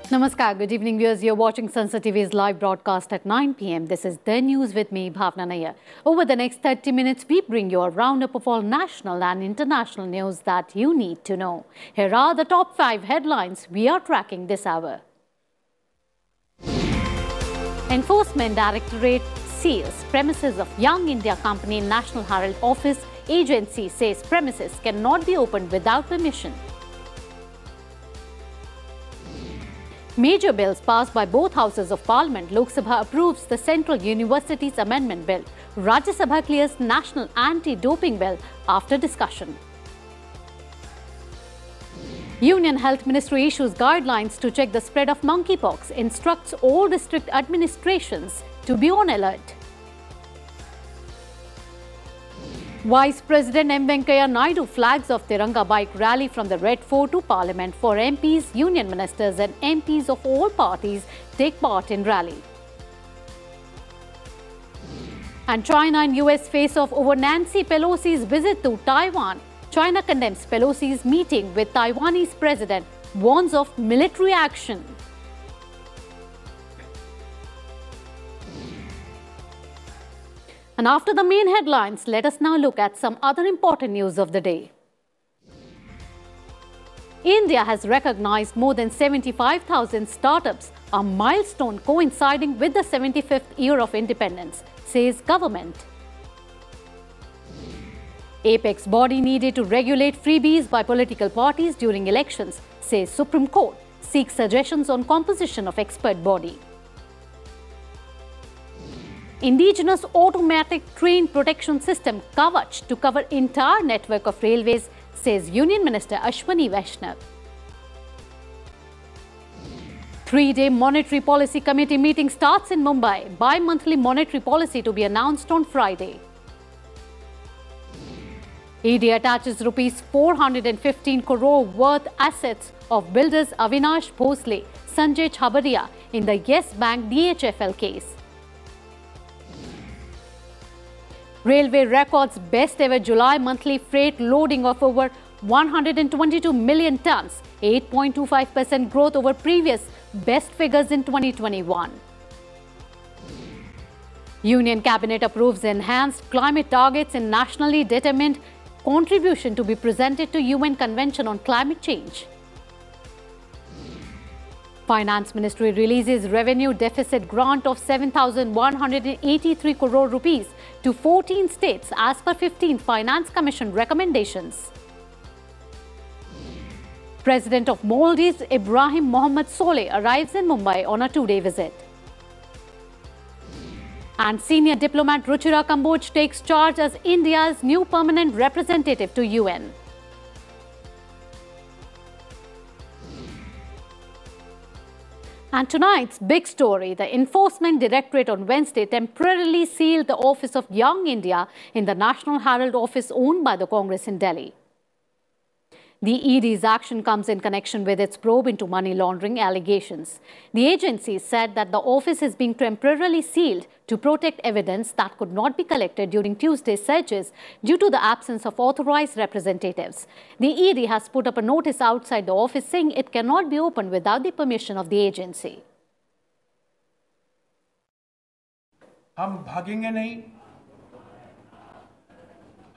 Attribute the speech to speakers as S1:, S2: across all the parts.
S1: Namaskar, good evening viewers. You're watching Sansad TV's live broadcast at 9 p.m. This is The News with me, Bhawna Nayar. Over the next 30 minutes, we bring you a roundup of all national and international news that you need to know. Here are the top 5 headlines we are tracking this hour. Enforcement Directorate seals premises of Young India Company National Herald office. Agency says premises cannot be opened without permission. Major bills passed by both houses of Parliament. Lok Sabha approves the Central Universities Amendment Bill. Rajya Sabha clears National Anti-Doping Bill after discussion. Union Health Ministry issues guidelines to check the spread of monkeypox. Instructs all district administrations to be on alert. Vice President M Venkaiah Naidu flags off Tiranga bike rally from the Red Fort to Parliament. For MPs, union ministers and MPs of all parties take part in rally. And China and US face off over Nancy Pelosi's visit to Taiwan. China condemns Pelosi's meeting with Taiwanese president, warns of military action. And after the main headlines, let us now look at some other important news of the day. India has recognized more than 75,000 startups, a milestone coinciding with the 75th year of independence, says government. Apex body needed to regulate freebies by political parties during elections, says Supreme Court, seeks suggestions on composition of expert body. Indigenous automatic train protection system Kavach to cover entire network of railways, says Union Minister Ashwini Vaishnav. 3-day Monetary Policy Committee meeting starts in Mumbai. Bi-monthly monetary policy to be announced on Friday. ED attaches rupees 415 crore worth assets of builders Avinash Bhosle, Sanjay Chhabria in the Yes Bank DHFL case. Railway records best ever July monthly freight loading of over 122 million tons, 8.25% growth over previous best figures in 2021. Union Cabinet approves enhanced climate targets in nationally determined contribution to be presented to UN Convention on Climate Change. Finance Ministry releases revenue deficit grant of 7,183 crore rupees to 14 states as per 15th Finance Commission recommendations. President of Maldives Ibrahim Mohammed Soleh arrives in Mumbai on a 2-day visit. And senior diplomat Ruchira Kamboj takes charge as India's new permanent representative to UN. And tonight's big story, the Enforcement Directorate on Wednesday temporarily sealed the office of Young India in the National Herald office owned by the Congress in Delhi. The ED's action comes in connection with its probe into money laundering allegations. The agency said that the office is being temporarily sealed to protect evidence that could not be collected during Tuesday's searches due to the absence of authorized representatives. The ED has put up a notice outside the office saying it cannot be opened without the permission of the agency.
S2: हम भागेंगे नहीं,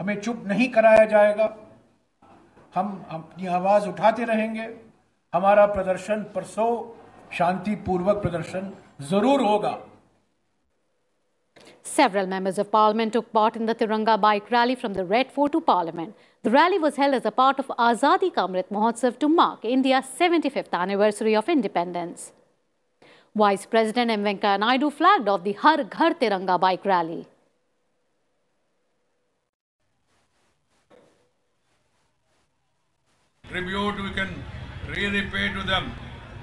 S2: हमें चुप नहीं कराया जाएगा, हम अपनी आवाज उठाते रहेंगे, हमारा प्रदर्शन परसों शांतिपूर्वक प्रदर्शन जरूर होगा.
S1: Several members of Parliament took part in the Tiranga bike rally from the Red Fort to Parliament. The rally was held as a part of Azadi Ka Amrit Mahotsav to mark India's 75th anniversary of independence. Vice President M Venkaiah Naidu flagged off the Har Ghar Tiranga bike rally.
S3: Tribute we can really pay to them.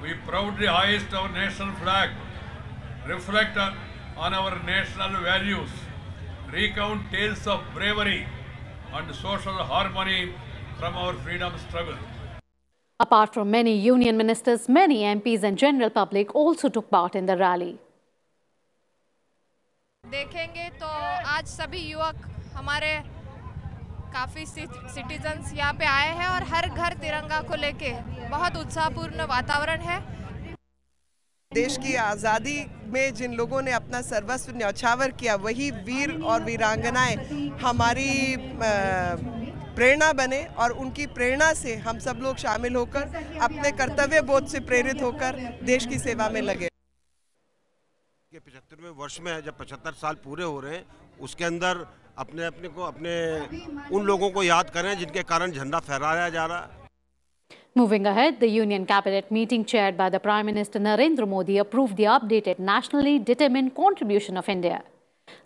S3: We proudly hoist our national flag, reflect on our national values, recount tales of bravery and social harmony from our freedom struggle.
S1: Apart from many union ministers, many MPs and general public also took part in the rally.
S4: देखेंगे तो आज सभी युवक हमारे काफ़ी citizens यहाँ पे आए हैं और हर घर तिरंगा को लेके बहुत उत्साहपूर्ण वातावरण है।
S5: देश की आज़ादी में जिन लोगों ने अपना सर्वस्व न्यौछावर किया, वही वीर और वीरांगनाएं हमारी प्रेरणा बने और उनकी प्रेरणा से हम सब लोग शामिल होकर अपने कर्तव्य बोध से प्रेरित होकर देश की सेवा में लगे।
S6: 75वें वर्ष में जब 75 साल पूरे हो रहे हैं, उसके अंदर अपने उन लोगों को याद करें जिनके कारण झंडा फहराया जा रहा है।
S1: Moving ahead, the Union Cabinet meeting chaired by the Prime Minister Narendra Modi approved the updated nationally determined contribution of India.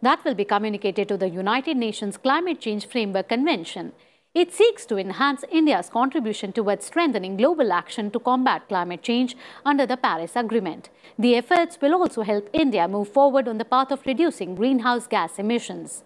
S1: That will be communicated to the United Nations Climate Change Framework Convention. It seeks to enhance India's contribution towards strengthening global action to combat climate change under the Paris Agreement. The efforts will also help India move forward on the path of reducing greenhouse gas emissions.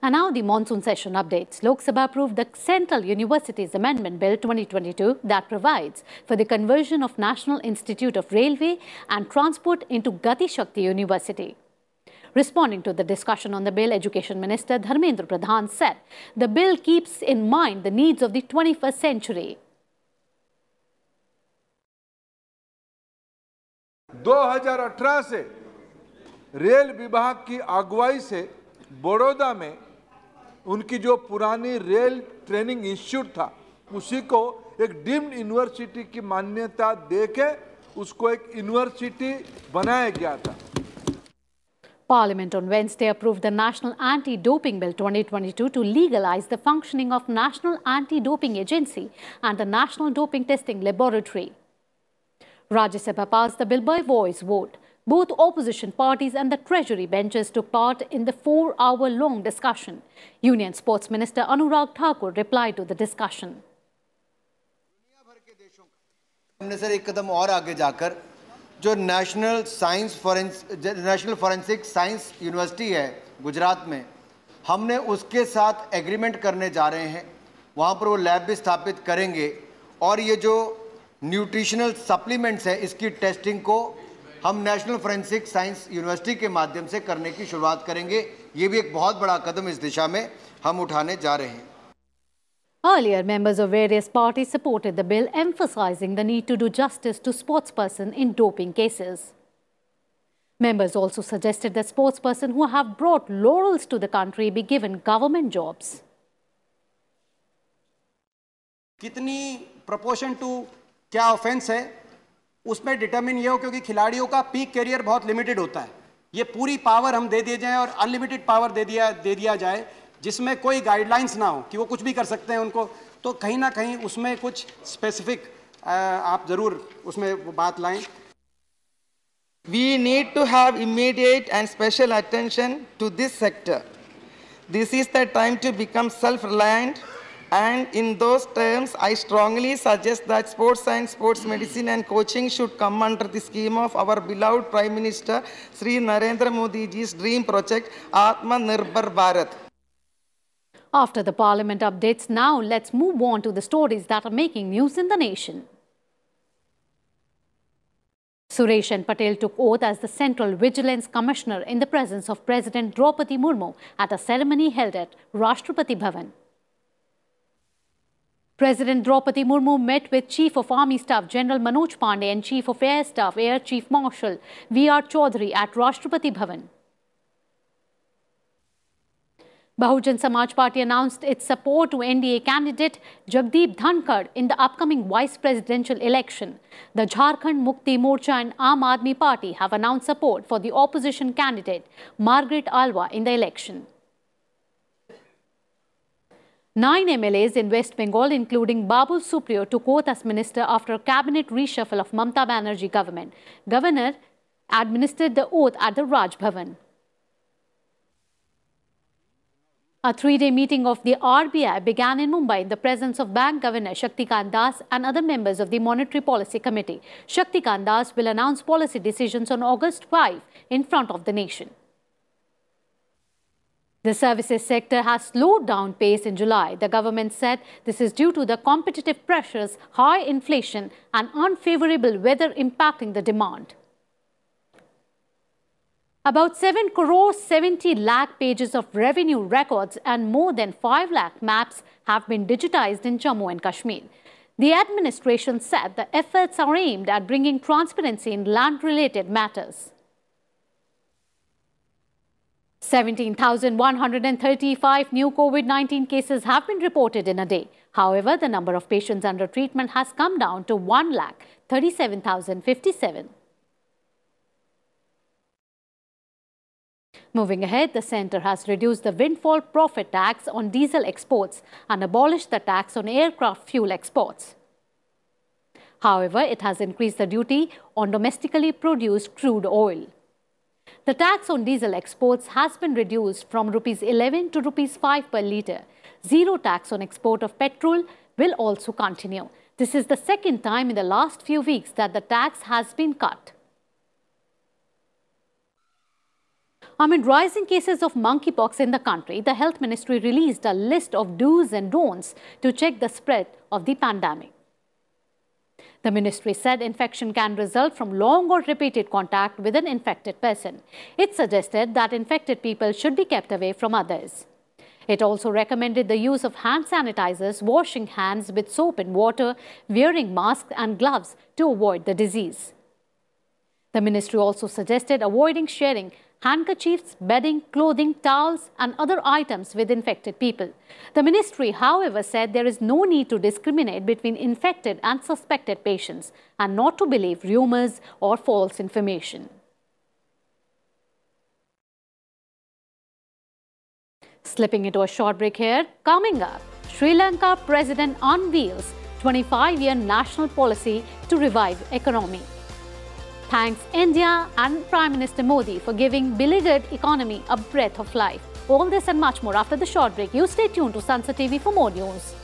S1: And now the monsoon session updates. Lok Sabha approved the Central Universities Amendment Bill 2022 that provides for the conversion of National Institute of Railway and Transport into Gati Shakti University. Responding to the discussion on the bill, Education Minister Dharmendra Pradhan said the bill keeps in mind the needs of the 21st century.
S7: 2018 से rail विभाग की अगुवाई से बड़ौदा में उनकी जो पुरानी rail training institute था, उसी को एक डीम्ड यूनिवर्सिटी की मान्यता देके उसको एक यूनिवर्सिटी बनाया गया था।
S1: Parliament on Wednesday approved the National Anti-Doping Bill 2022 to legalize the functioning of National Anti-Doping Agency and the National Doping Testing Laboratory. Rajya Sabha passed the bill by voice vote. Both opposition parties and the Treasury benches took part in the 4-hour-long discussion. Union Sports Minister Anurag Thakur replied to the discussion.
S8: हमने sir एक कदम और आगे जाकर जो national forensic science university है गुजरात में, हमने उसके साथ एग्रीमेंट करने जा रहे हैं। वहाँ पर वो लैब भी स्थापित करेंगे और ये जो न्यूट्रिशनल सप्लीमेंट्स है, इसकी टेस्टिंग को हम नेशनल फॉरेंसिक साइंस यूनिवर्सिटी के माध्यम से करने की शुरुआत करेंगे। ये भी एक बहुत बड़ा कदम इस दिशा में हम उठाने जा रहे हैं।
S1: Earlier, members of various parties supported the bill, emphasizing the need to do justice to sportspersons in doping cases. Members also suggested that sportspersons who have brought laurels to the country be given government jobs.
S9: कितनी proportion to क्या offence है, उसमें determine ये हो, क्योंकि खिलाड़ियों का peak career बहुत लिमिटेड होता है। ये पूरी पावर हम दे दिए जाएं और अनलिमिटेड पावर दे दिया जाए, जिसमें कोई गाइडलाइंस ना हो कि वो कुछ भी कर सकते हैं उनको, तो कहीं ना कहीं उसमें कुछ स्पेसिफिक आप जरूर उसमें वो बात लाएं।
S10: We need to have immediate and special attention to this sector. This is the time to become self-reliant, and in those terms, I strongly suggest that sports science, sports medicine and coaching should come under the scheme of our beloved Prime Minister, Sri Narendra Modi ji's dream project, Atma Nirbhar Bharat.
S1: After the Parliament updates, now let's move on to the stories that are making news in the nation. Suresh and Patel took oath as the Central Vigilance Commissioner in the presence of President Draupadi Murmu at a ceremony held at Rashtrapati Bhavan. President Draupadi Murmu met with Chief of Army Staff General Manoj Pandey and Chief of Air Staff Air Chief Marshal V.R. Chaudhary at Rashtrapati Bhavan. Bahujan Samaj Party announced its support to NDA candidate Jagdeep Dhankar in the upcoming vice presidential election. The Jharkhand Mukti Morcha and Aam Aadmi Party have announced support for the opposition candidate Margaret Alva in the election. 9 MLAs in West Bengal, including Babul Supriyo, took oath as minister after a cabinet reshuffle of Mamata Banerjee government. Governor administered the oath at the Raj Bhavan. A 3-day meeting of the RBI began in Mumbai in the presence of Bank Governor Shaktikant Das and other members of the Monetary Policy Committee. Shaktikant Das will announce policy decisions on August 5 in front of the nation. The services sector has slowed down pace in July. The government said this is due to the competitive pressures, high inflation and unfavorable weather impacting the demand. About 7 crore 70 lakh pages of revenue records and more than 5 lakh maps have been digitized in Jammu and Kashmir. The administration said the efforts are aimed at bringing transparency in land-related matters. 17,135 new COVID-19 cases have been reported in a day. However, the number of patients under treatment has come down to 1,37,057. Moving ahead, the centre has reduced the windfall profit tax on diesel exports and abolished the tax on aircraft fuel exports. However, it has increased the duty on domestically produced crude oil. The tax on diesel exports has been reduced from Rs 11 to Rs 5 per litre. Zero tax on export of petrol will also continue. This is the second time in the last few weeks that the tax has been cut. Amid rising cases of monkeypox in the country, the Health Ministry released a list of do's and don'ts to check the spread of the pandemic. The ministry said infection can result from long or repeated contact with an infected person. It suggested that infected people should be kept away from others. It also recommended the use of hand sanitizers, washing hands with soap and water, wearing masks and gloves to avoid the disease. The ministry also suggested avoiding sharing handkerchiefs, bedding, clothing, towels and other items with infected people. The ministry, however, said there is no need to discriminate between infected and suspected patients and not to believe rumors or false information. Slipping into a short break here, coming up, Sri Lanka President unveils 25-year national policy to revive economy. Thanks India and Prime Minister Modi for giving beleaguered economy a breath of life. All this and much more after the short break. You stay tuned to Sansad TV for more news.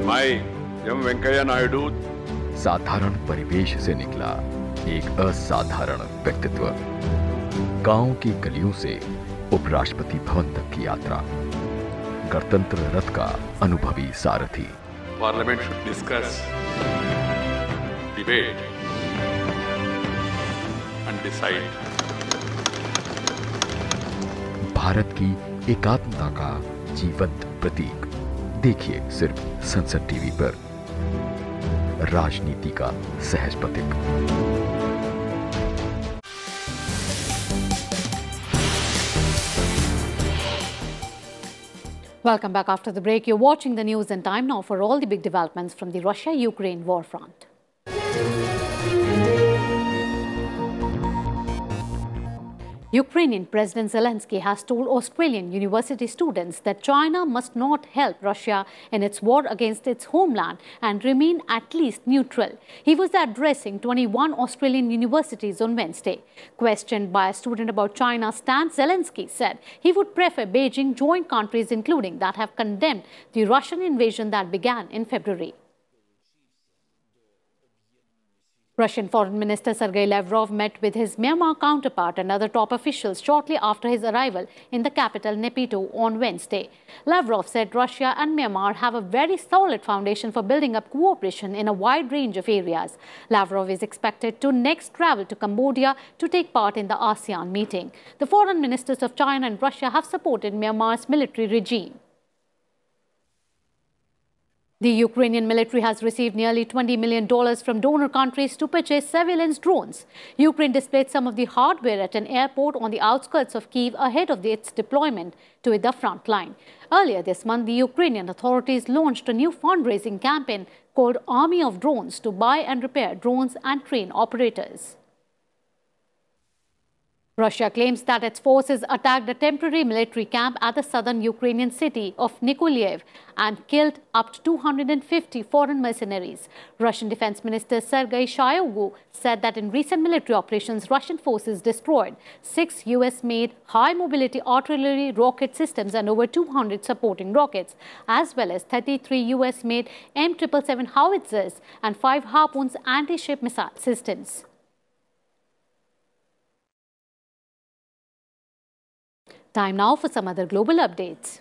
S3: I, M Venkaiah Naidu,
S11: साधारण परिवेश से निकला एक असाधारण व्यक्तित्व। गांव की गलियों से उपराष्ट्रपति भवन तक की यात्रा, गणतंत्र रथ का अनुभवी सारथी।
S3: Parliament should discuss, debate and decide.
S11: Bharat की एकात्मता का जीवंत प्रतीक देखिए सिर्फ संसद टीवी पर। राजनीति का सहज प्रतीक।
S1: Welcome back after the break. You're watching the news and time now for all the big developments from the Russia-Ukraine war front. Ukrainian President Zelensky has told Australian university students that China must not help Russia in its war against its homeland and remain at least neutral. He was addressing 21 Australian universities on Wednesday. Questioned by a student about China's stance, Zelensky said he would prefer Beijing join countries including that have condemned the Russian invasion that began in February. Russian Foreign Minister Sergei Lavrov met with his Myanmar counterpart and other top officials shortly after his arrival in the capital Naypyidaw on Wednesday. Lavrov said Russia and Myanmar have a very solid foundation for building up cooperation in a wide range of areas. Lavrov is expected to next travel to Cambodia to take part in the ASEAN meeting. The foreign ministers of China and Russia have supported Myanmar's military regime. The Ukrainian military has received nearly $20 million from donor countries to purchase surveillance drones. Ukraine displayed some of the hardware at an airport on the outskirts of Kyiv ahead of its deployment to the front line. Earlier this month, the Ukrainian authorities launched a new fundraising campaign called Army of Drones to buy and repair drones and train operators. Russia claims that its forces attacked a temporary military camp at the southern Ukrainian city of Nikolaev and killed up to 250 foreign mercenaries. Russian Defense Minister Sergei Shoigu said that in recent military operations, Russian forces destroyed 6 US-made high-mobility artillery rocket systems and over 200 supporting rockets, as well as 33 US-made M777 howitzers and 5 Harpoons anti-ship missile systems. Time now for some other global updates.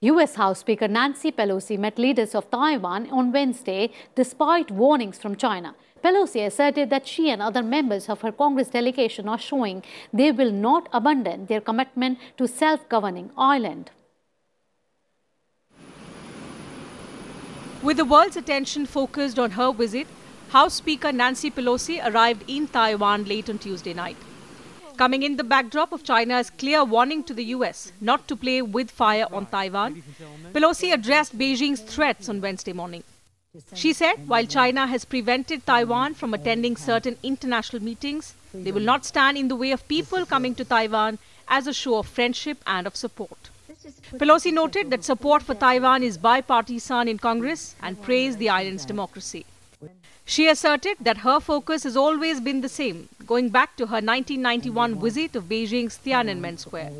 S1: U.S. House Speaker Nancy Pelosi met leaders of Taiwan on Wednesday despite warnings from China. Pelosi asserted that she and other members of her Congress delegation are showing they will not abandon their commitment to self-governing island.
S12: With the world's attention focused on her visit, House Speaker Nancy Pelosi arrived in Taiwan late on Tuesday night. Coming in the backdrop of China's clear warning to the US not to play with fire on Taiwan, Pelosi addressed Beijing's threats on Wednesday morning. She said while China has prevented Taiwan from attending certain international meetings, they will not stand in the way of people coming to Taiwan as a show of friendship and of support. Pelosi noted that support for Taiwan is bipartisan in Congress and praised the island's democracy. She asserted that her focus has always been the same, going back to her 1991 visit of Beijing's Tiananmen Square.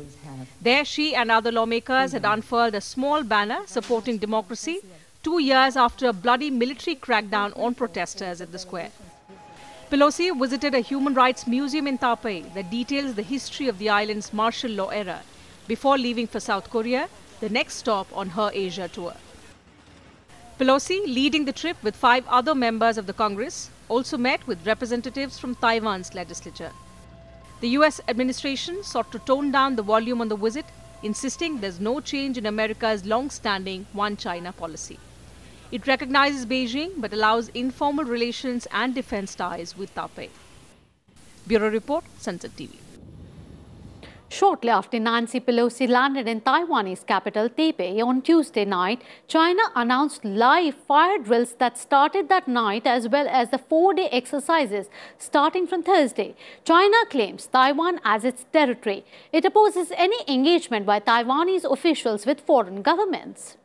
S12: There, she and other lawmakers had unfurled a small banner supporting democracy 2 years after a bloody military crackdown on protesters at the square. Pelosi visited a human rights museum in Taipei that details the history of the island's martial law era before leaving for South Korea, the next stop on her Asia tour. Pelosi, leading the trip with 5 other members of the Congress, also met with representatives from Taiwan's legislature. The US administration sought to tone down the volume on the visit, insisting there's no change in America's long-standing One China policy. It recognizes Beijing but allows informal relations and defense ties with Taipei. Bureau Report, Sansad TV.
S1: Shortly after Nancy Pelosi landed in Taiwanese capital Taipei on Tuesday night, China announced live fire drills that started that night as well as the 4-day exercises starting from Thursday. China claims Taiwan as its territory. It opposes any engagement by Taiwanese officials with foreign governments.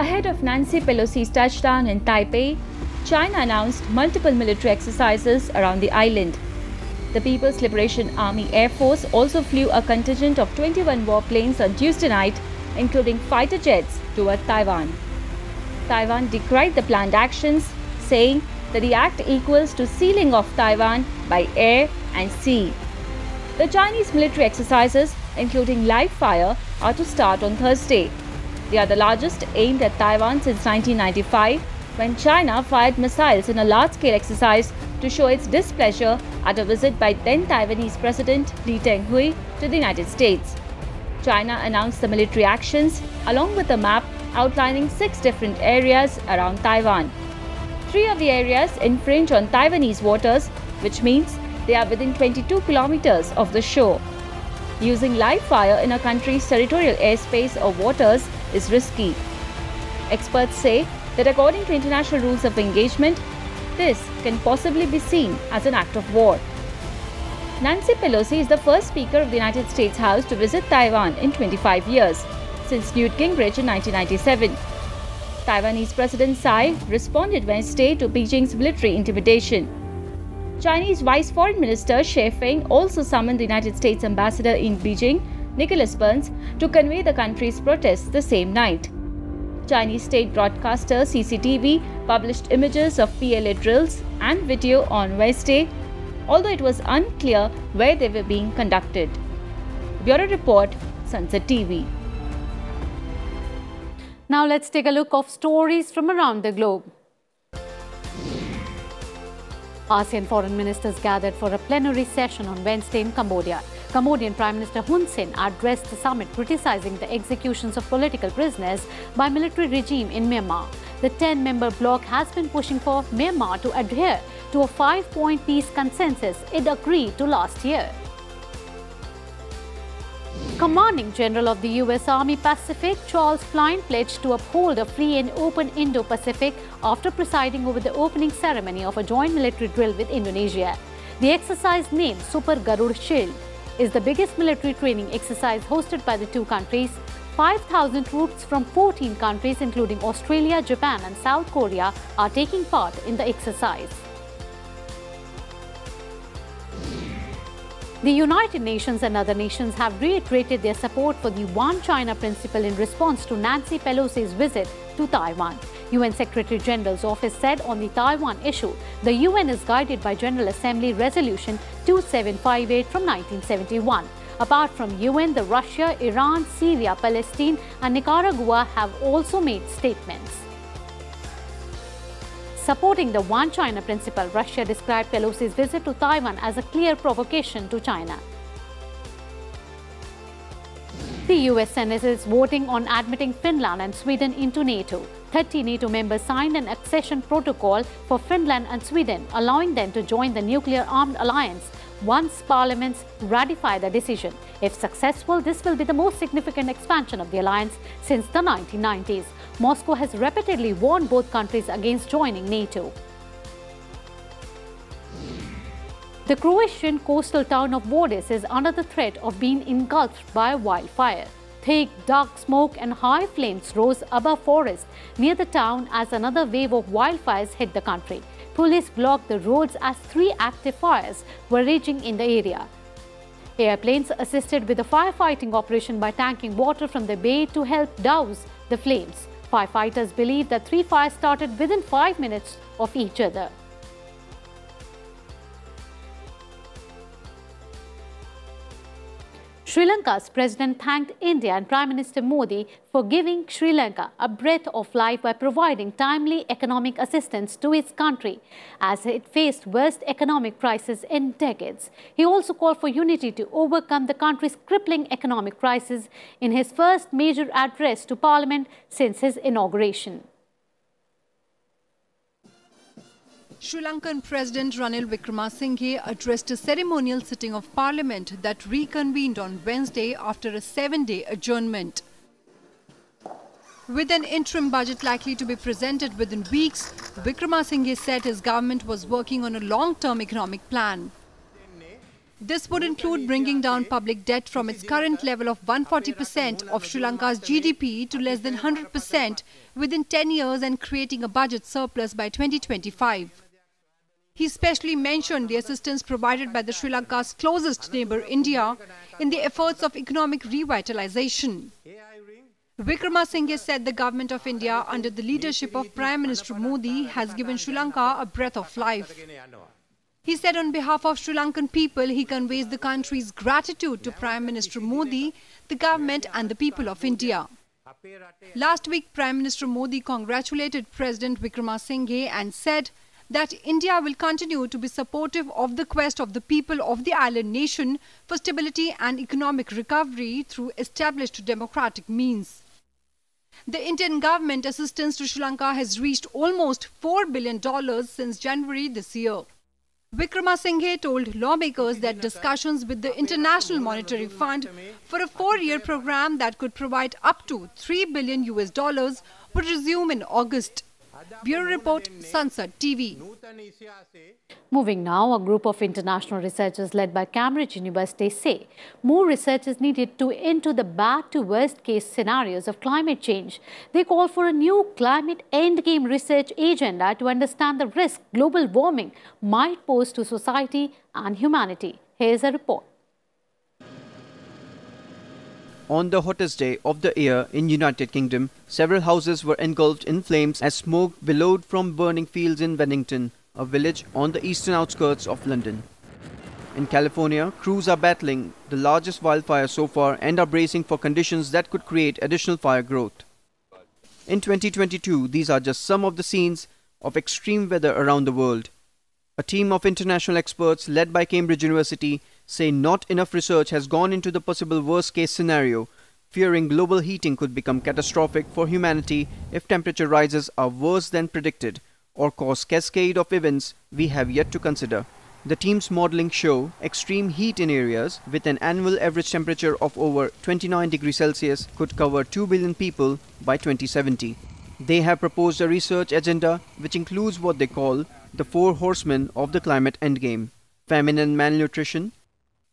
S13: Ahead of Nancy Pelosi's touchdown in Taipei, China announced multiple military exercises around the island. The People's Liberation Army Air Force also flew a contingent of 21 warplanes on Tuesday night, including fighter jets, toward Taiwan. Taiwan decried the planned actions, saying that the act equals to sealing off Taiwan by air and sea. The Chinese military exercises, including live fire, are to start on Thursday. They are the largest aimed at Taiwan since 1995, when China fired missiles in a large-scale exercise to show its displeasure at a visit by then Taiwanese President Lee Teng-hui to the United States. China announced the military actions along with a map outlining 6 different areas around Taiwan. 3 of the areas infringe on Taiwanese waters, which means they are within 22 kilometers of the shore. Using live fire in a country's territorial airspace or waters is risky. Experts say that according to international rules of engagement, this can possibly be seen as an act of war. Nancy Pelosi is the first Speaker of the United States House to visit Taiwan in 25 years, since Newt Gingrich in 1997. Taiwanese President Tsai responded Wednesday to Beijing's military intimidation. Chinese Vice Foreign Minister Xie Feng also summoned the United States Ambassador in Beijing, Nicholas Burns, to convey the country's protests the same night. Chinese state broadcaster CCTV published images of PLA drills and video on Wednesday, although it was unclear where they were being conducted. Bureau Report, Sansad TV.
S1: Now let's take a look of stories from around the globe. ASEAN foreign ministers gathered for a plenary session on Wednesday in Cambodia. Cambodian Prime Minister Hun Sen addressed the summit criticizing the executions of political prisoners by military regime in Myanmar. The 10-member bloc has been pushing for Myanmar to adhere to a 5-point peace consensus it agreed to last year. Commanding General of the U.S. Army Pacific, Charles Flynn, pledged to uphold a free and open Indo-Pacific after presiding over the opening ceremony of a joint military drill with Indonesia. The exercise, named Super Garud Shield, is the biggest military training exercise hosted by the two countries. 5,000 troops from 14 countries, including Australia, Japan and South Korea, are taking part in the exercise. The United Nations and other nations have reiterated their support for the One China principle in response to Nancy Pelosi's visit to Taiwan. UN Secretary General's office said on the Taiwan issue, the UN is guided by General Assembly Resolution 2758 from 1971. Apart from UN, the Russia, Iran, Syria, Palestine and Nicaragua have also made statements. Supporting the One China principle, Russia described Pelosi's visit to Taiwan as a clear provocation to China. The US Senate is voting on admitting Finland and Sweden into NATO. 30 NATO members signed an accession protocol for Finland and Sweden, allowing them to join the nuclear-armed alliance once parliaments ratify the decision. If successful, this will be the most significant expansion of the alliance since the 1990s. Moscow has repeatedly warned both countries against joining NATO. The Croatian coastal town of Vodis is under the threat of being engulfed by a wildfire. Thick, dark smoke and high flames rose above forest near the town as another wave of wildfires hit the country. Police blocked the roads as 3 active fires were raging in the area. Airplanes assisted with the firefighting operation by tanking water from the bay to help douse the flames. Firefighters believe that 3 fires started within 5 minutes of each other. Sri Lanka's president thanked India and Prime Minister Modi for giving Sri Lanka a breath of life by providing timely economic assistance to its country as it faced worst economic crisis in decades. He also called for unity to overcome the country's crippling economic crisis in his first major address to Parliament since his inauguration.
S14: Sri Lankan President Ranil Wickramsimghe addressed a ceremonial sitting of Parliament that reconvened on Wednesday after a 7-day adjournment. With an interim budget likely to be presented within weeks, Wickramsimghe said his government was working on a long-term economic plan. This would include bringing down public debt from its current level of 140% of Sri Lanka's GDP to less than 100% within 10 years and creating a budget surplus by 2025. He especially mentioned the assistance provided by the Sri Lanka's closest neighbour, India, in the efforts of economic revitalization. Wickramsimghe said the government of India, under the leadership of Prime Minister Modi, has given Sri Lanka a breath of life. He said on behalf of Sri Lankan people, he conveys the country's gratitude to Prime Minister Modi, the government and the people of India. Last week, Prime Minister Modi congratulated President Wickramsimghe and said that India will continue to be supportive of the quest of the people of the island nation for stability and economic recovery through established democratic means. The Indian government assistance to Sri Lanka has reached almost $4 billion since January this year. Wickramsimghe told lawmakers that discussions with the International Monetary Fund for a 4-year program that could provide up to $3 billion would resume in August. Bureau Report, Sansad TV.
S1: Moving now, a group of international researchers led by Cambridge University say more research is needed into the bad to worst case scenarios of climate change. They call for a new climate endgame research agenda to understand the risk global warming might pose to society and humanity. Here's a report.
S15: On the hottest day of the year in United Kingdom, several houses were engulfed in flames as smoke billowed from burning fields in Bennington, a village on the eastern outskirts of London. In California, crews are battling the largest wildfire so far and are bracing for conditions that could create additional fire growth. In 2022, these are just some of the scenes of extreme weather around the world. A team of international experts led by Cambridge University say not enough research has gone into the possible worst-case scenario, fearing global heating could become catastrophic for humanity if temperature rises are worse than predicted or cause cascade of events we have yet to consider. The team's modeling show extreme heat in areas with an annual average temperature of over 29 degrees Celsius could cover 2 billion people by 2070. They have proposed a research agenda which includes what they call the 4 horsemen of the climate endgame: famine and malnutrition,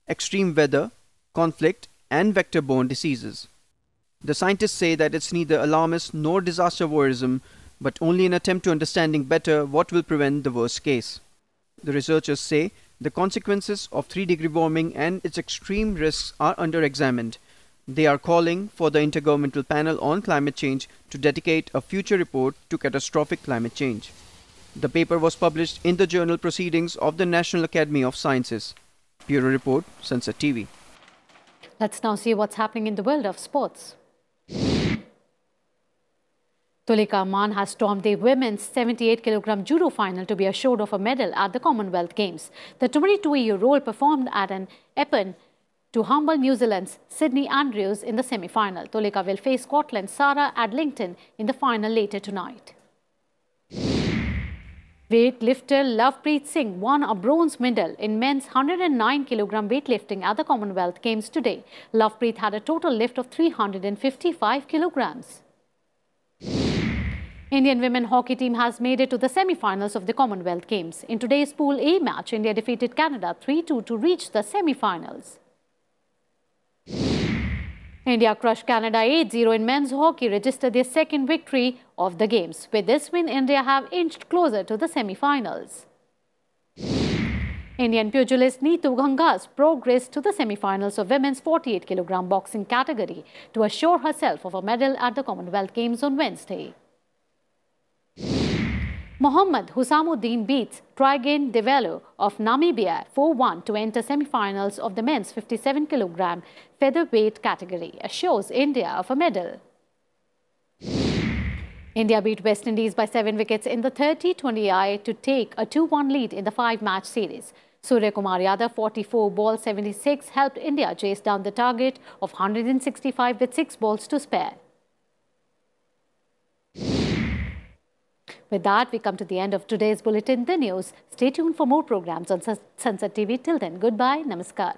S15: extreme weather, conflict, and vector-borne diseases. The scientists say that it's neither alarmist nor disaster voyeurism, but only an attempt to understanding better what will prevent the worst case. The researchers say the consequences of 3-degree warming and its extreme risks are under-examined. They are calling for the Intergovernmental Panel on Climate Change to dedicate a future report to catastrophic climate change. The paper was published in the journal Proceedings of the National Academy of Sciences. Bureau Report, Sansad TV.
S1: Let's now see what's happening in the world of sports. Tulika Aman has stormed the women's 78kg judo final to be assured of a medal at the Commonwealth Games. The 22-year-old performed at an Epen to humble New Zealand's Sydney Andrews in the semi-final. Tulika will face Scotland's Sarah Adlington in the final later tonight. Weightlifter Lovepreet Singh won a bronze medal in men's 109kg weightlifting at the Commonwealth Games today. Lovepreet had a total lift of 355 kilograms. Indian women hockey team has made it to the semi-finals of the Commonwealth Games. In today's Pool A match, India defeated Canada 3-2 to reach the semi-finals. India crushed Canada 8-0 in men's hockey, registered their second victory of the Games. With this win, India have inched closer to the semi-finals. Indian pugilist Neetu Ghangas progressed to the semi-finals of women's 48kg boxing category to assure herself of a medal at the Commonwealth Games on Wednesday. Mohammad Husamuddin beats Trigan Develo of Namibia 4-1 to enter semi-finals of the men's 57kg featherweight category, assures India of a medal. India beat West Indies by 7 wickets in the 30-20I to take a 2-1 lead in the 5-match series. Surya Kumar Yadav 44 ball 76 helped India chase down the target of 165 with 6 balls to spare. With that, we come to the end of today's Bulletin, The News. Stay tuned for more programs on Sansad TV. Till then, goodbye, namaskar.